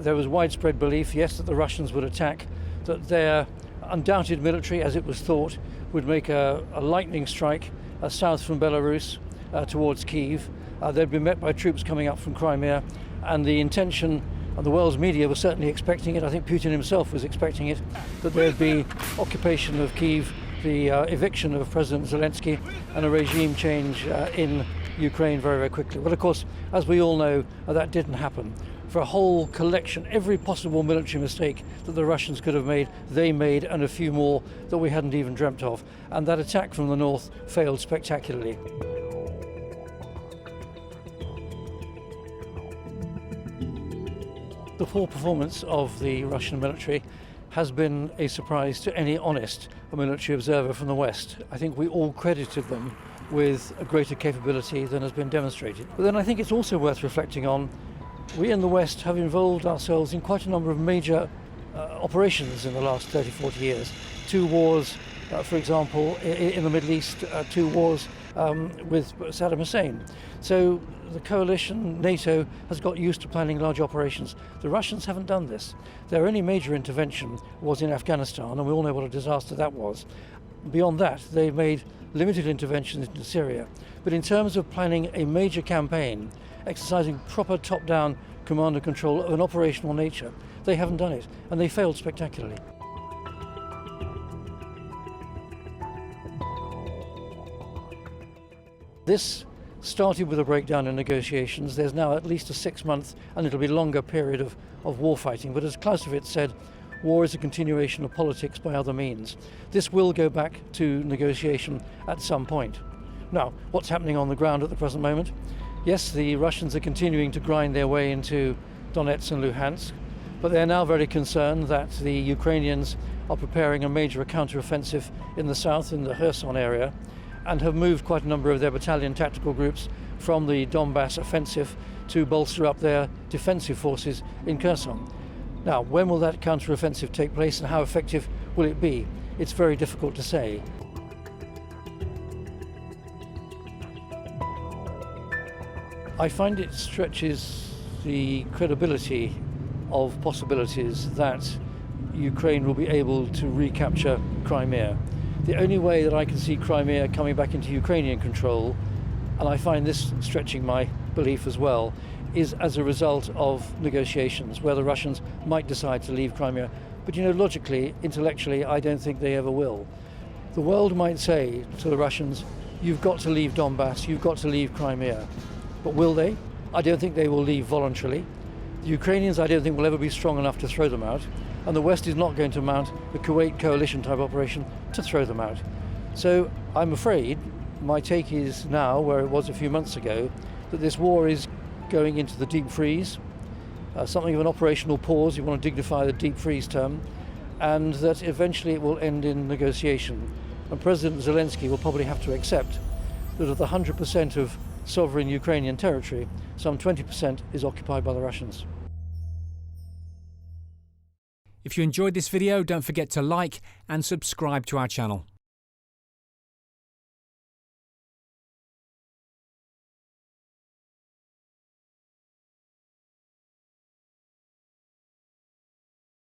There was widespread belief, yes, that the Russians would attack, that their undoubted military, as it was thought, would make a lightning strike south from Belarus towards Kyiv. They'd been met by troops coming up from Crimea, and the intention, and the world's media was certainly expecting it, I think Putin himself was expecting it, that there'd be occupation of Kyiv, the eviction of President Zelensky, and a regime change in Ukraine very, very quickly. But of course, as we all know, that didn't happen. For a whole collection, every possible military mistake that the Russians could have made, they made, and a few more that we hadn't even dreamt of. And that attack from the north failed spectacularly. The poor performance of the Russian military has been a surprise to any honest military observer from the West. I think we all credited them with a greater capability than has been demonstrated. But then I think it's also worth reflecting on, we in the West have involved ourselves in quite a number of major operations in the last 30, 40 years. 2 wars, for example, in the Middle East, 2 wars with Saddam Hussein. So the coalition, NATO, has got used to planning large operations. The Russians haven't done this. Their only major intervention was in Afghanistan, and we all know what a disaster that was. Beyond that, they've made limited interventions into Syria. But in terms of planning a major campaign, exercising proper top-down command and control of an operational nature, they haven't done it, and they failed spectacularly. This started with a breakdown in negotiations. There's now at least a 6-month, and it'll be longer, period of war fighting. But as Clausewitz said, war is a continuation of politics by other means. This will go back to negotiation at some point. Now, what's happening on the ground at the present moment? Yes, the Russians are continuing to grind their way into Donetsk and Luhansk, but they're now very concerned that the Ukrainians are preparing a major counter-offensive in the south, in the Kherson area, and have moved quite a number of their battalion tactical groups from the Donbass offensive to bolster up their defensive forces in Kherson. Now, when will that counter-offensive take place and how effective will it be? It's very difficult to say. I find it stretches the credibility of possibilities that Ukraine will be able to recapture Crimea. The only way that I can see Crimea coming back into Ukrainian control, and I find this stretching my belief as well, is as a result of negotiations where the Russians might decide to leave Crimea. But you know, logically, intellectually, I don't think they ever will. The world might say to the Russians, you've got to leave Donbass, you've got to leave Crimea. But will they? I don't think they will leave voluntarily. The Ukrainians, I don't think, will ever be strong enough to throw them out. And the West is not going to mount a Kuwait coalition type operation to throw them out. So I'm afraid my take is now, where it was a few months ago, that this war is going into the deep freeze, something of an operational pause, you want to dignify the deep freeze term, and that eventually it will end in negotiation. And President Zelensky will probably have to accept that of the 100% of sovereign Ukrainian territory, some 20% is occupied by the Russians. If you enjoyed this video, don't forget to like and subscribe to our channel.